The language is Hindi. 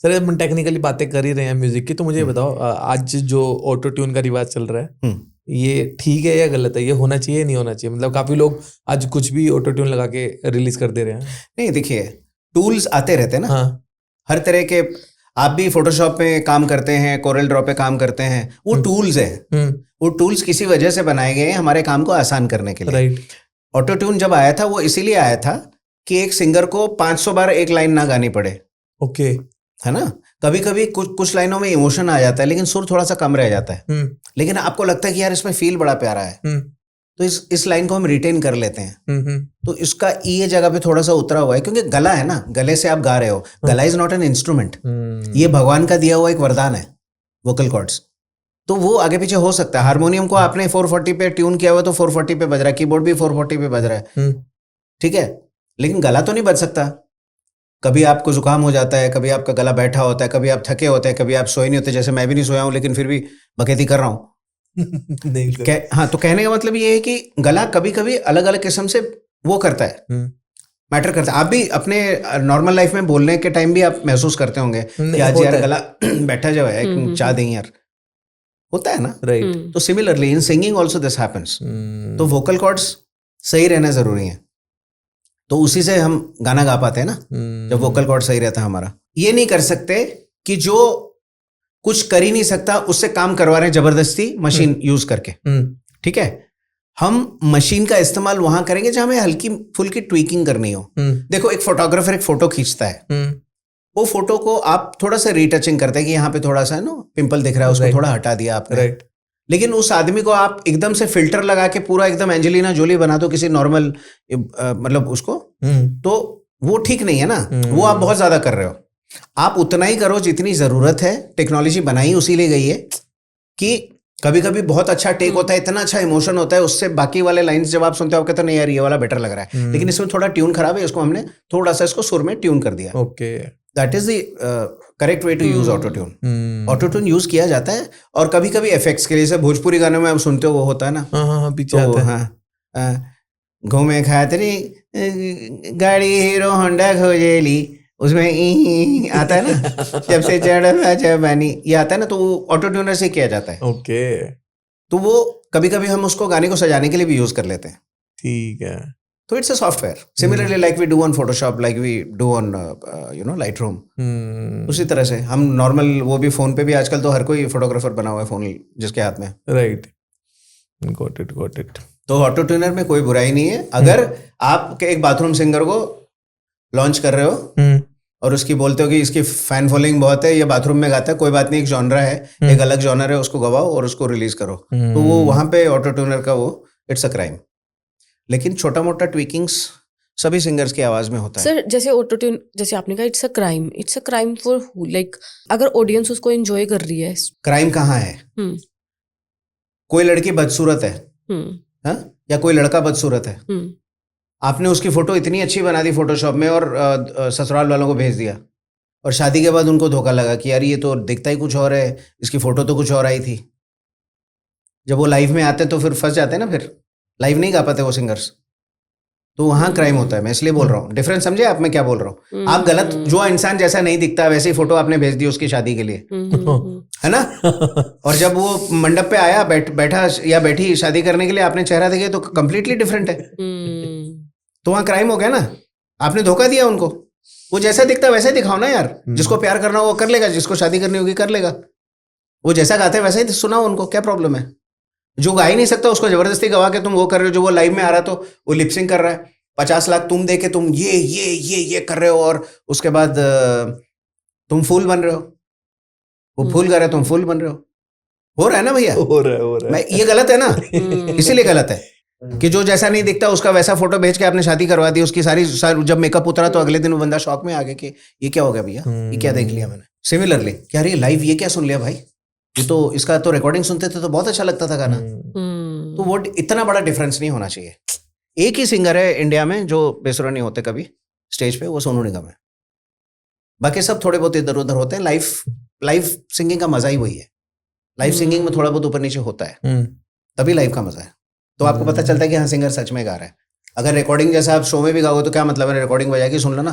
सर हम टेक्निकली बातें कर ही रहे हैं म्यूजिक की, तो मुझे बताओ आज जो ऑटो ट्यून का रिवाज चल रहा है ये ठीक है या गलत है? ये होना चाहिए नहीं होना चाहिए? मतलब काफी लोग आज कुछ भी ऑटो ट्यून लगा के रिलीज कर दे रहे हैं। नहीं देखिए, टूल्स आते रहते हैं ना। हाँ। हर तरह के, आप भी फोटोशॉप में काम करते हैं, कोरल ड्रॉ पे काम करते हैं, वो टूल्स हैं। वो टूल्स किसी वजह से बनाए गए हैं हमारे काम को आसान करने के लिए। राइट। ऑटो ट्यून जब आया था वो इसीलिए आया था कि एक सिंगर को 500 बार एक लाइन ना गानी पड़े। ओके। है ना, कभी कभी कुछ लाइनों में इमोशन आ जाता है लेकिन सुर थोड़ा सा कम रह जाता है, लेकिन आपको लगता है कि यार इसमें फील बड़ा प्यारा है, तो इस लाइन को हम रिटेन कर लेते हैं। तो इसका ये जगह पे थोड़ा सा उतरा हुआ है क्योंकि गला है ना, गले से आप गा रहे हो। गला इज नॉट एन इंस्ट्रूमेंट, ये भगवान का दिया हुआ एक वरदान है, वोकल कॉर्ड्स। तो वो आगे पीछे हो सकता है। हारमोनियम को आपने 440 पे ट्यून किया हुआ तो 440 पे बज रहा है, कीबोर्ड भी 440 पे बज रहा है, ठीक है, लेकिन गला तो नहीं बज सकता। कभी आपको जुकाम हो जाता है, कभी आपका गला बैठा होता है, कभी आप थके होते हैं, कभी आप सोए नहीं होते, जैसे मैं भी नहीं सोया हूं लेकिन फिर भी बकैती कर रहा हूं। हाँ, तो कहने का मतलब ये है कि गला कभी कभी अलग अलग किस्म से वो करता है, मैटर करता है। आप भी अपने नॉर्मल लाइफ में बोलने के टाइम भी आप महसूस करते होंगे कि आज यार गला बैठा जो है, चाह दें यार, होता है ना। राइट। तो similarly in singing also this happens. तो वोकल कॉर्ड्स सही रहना जरूरी है, तो उसी से हम गाना गा पाते हैं ना, जब वोकल कॉर्ड सही रहता है हमारा। ये नहीं कर सकते कि जो कुछ कर ही नहीं सकता उससे काम करवा रहे हैं जबरदस्ती मशीन यूज करके, ठीक है। हम मशीन का इस्तेमाल वहां करेंगे जहां हमें हल्की फुल्की ट्वीकिंग करनी हो। देखो, एक फोटोग्राफर एक फोटो खींचता है, वो फोटो को आप थोड़ा सा रीटचिंग करते हैं कि यहाँ पे थोड़ा सा ना पिंपल दिख रहा है, उसको थोड़ा हटा दिया आपने, राइट। लेकिन उस आदमी को आप एकदम से फिल्टर लगा के पूरा एकदम एंजेलिना जोली बना दो किसी नॉर्मल मतलब उसको, तो वो ठीक नहीं है ना, वो आप बहुत ज्यादा कर रहे हो। आप उतना ही करो जितनी जरूरत है। टेक्नोलॉजी बनाई उसी लिए गई है कि कभी कभी बहुत अच्छा टेक होता है, इतना अच्छा इमोशन होता है, उससे बाकी वाले लाइंस जब आप सुनते हो आप कहते हो नहीं यार ये वाला बेटर लग रहा है, लेकिन इसमें थोड़ा ट्यून खराब है, इसको हमने थोड़ा सा इसको सुर में ट्यून कर दिया। Okay, that is the correct way to use auto tune. Auto tune use किया जाता है, और कभी कभी इफेक्ट्स के लिए, जैसे भोजपुरी गानों में आप सुनते हो वो होता है ना, पीछे आता है। हाँ, घूमे खातरी गाड़ी हीरो होंडा खोजेली, उसमें आता है ना, जब से चढ़ा जवानी, ये आता है ना, तो वो ऑटो ट्यूनर से किया जाता है। ओके। तो वो कभी कभी हम उसको गाने को सजाने के लिए भी यूज कर लेते हैं। ठीक है। तो it's a software, similarly like we do on Photoshop, like we do on Lightroom. उसी तरह से हम नॉर्मल, वो भी फोन पे भी आजकल तो हर कोई फोटोग्राफर बना हुआ है फोन जिसके हाथ में, राइट। Got it. तो ऑटो ट्यूनर में कोई बुराई नहीं है। अगर आप एक बाथरूम सिंगर को लॉन्च कर रहे हो और उसकी बोलते हो कि इसकी फैन फॉलोइंग बहुत है, ये बाथरूम में गाता है, कोई बात नहीं, एक जॉनरा है, एक अलग जॉनर है, उसको गवाओ और उसको रिलीज करो, तो वो वहां पे ऑटो ट्यूनर का वो इट्स अ क्राइम। लेकिन छोटा मोटा ट्वीकिंग्स सभी सिंगर्स की आवाज में होता है। सर, जैसे ऑटो ट्यून, जैसे आपने कहा it's a crime for who, like अगर ऑडियंस उसको एंजॉय कर रही है, क्राइम कहाँ है? कोई लड़की बदसूरत है, हा? या कोई लड़का बदसूरत है, आपने उसकी फोटो इतनी अच्छी बना दी फोटोशॉप में और ससुराल वालों को भेज दिया, और शादी के बाद उनको धोखा लगा कि यार ये तो दिखता ही कुछ और है, इसकी फोटो तो कुछ और आई थी। जब वो लाइव में आते तो फिर फंस जाते हैं ना, फिर लाइव नहीं गा पाते वो सिंगर्स, तो वहां क्राइम होता है। मैं इसलिए बोल रहा हूँ, डिफरेंस समझे आप मैं क्या बोल रहा हूँ? आप गलत, जो इंसान जैसा नहीं दिखता वैसी फोटो आपने भेज दी उसकी शादी के लिए, है ना, और जब वो मंडप पे आया, बैठा या बैठी शादी करने के लिए, आपने चेहरा देखे तो कंप्लीटली डिफरेंट है, तो वहां क्राइम हो गया ना, आपने धोखा दिया उनको। वो जैसा दिखता वैसे ही दिखाओ ना यार, जिसको प्यार करना हो वो कर लेगा, जिसको शादी करनी होगी कर लेगा, वो जैसा गाते हैं वैसे ही सुनाओ उनको, क्या प्रॉब्लम है? जो गा ही नहीं सकता उसको जबरदस्ती गवा के तुम वो कर रहे हो, जो वो लाइव में आ रहा तो वो लिपसिंग कर रहा है, 50 लाख तुम दे के तुम ये कर रहे हो, और उसके बाद तुम फूल बन रहे हो, वो फूल कर रहे हो तुम फूल बन रहे हो रहा है ना भैया, हो रहा है। ये गलत है ना, इसीलिए गलत है कि जो जैसा नहीं दिखता उसका वैसा फोटो भेज के आपने शादी करवा दी उसकी, सारी जब मेकअप उतरा तो अगले दिन वो बंदा शॉक में आ गया कि ये क्या हो गया भैया, ये क्या देख लिया मैंने। सिमिलरली क्या ये लाइव ये क्या सुन लिया भाई, ये तो इसका तो रिकॉर्डिंग सुनते थे तो बहुत अच्छा लगता था गाना, तो वो इतना बड़ा डिफरेंस नहीं होना चाहिए। एक ही सिंगर है इंडिया में जो बेसुरा नहीं होते कभी स्टेज पे, वो सोनू निगम है, बाकी सब थोड़े बहुत इधर उधर होते हैं। लाइव सिंगिंग का मजा ही वही है, लाइव सिंगिंग में थोड़ा बहुत ऊपर नीचे होता है, तभी लाइव का मजा है, तो आपको पता चलता है कि हाँ सिंगर सच में गा रहा है। अगर रिकॉर्डिंग जैसा आप शो में भी गाओगे तो क्या मतलब है, रिकॉर्डिंग बजा के सुन लो ना,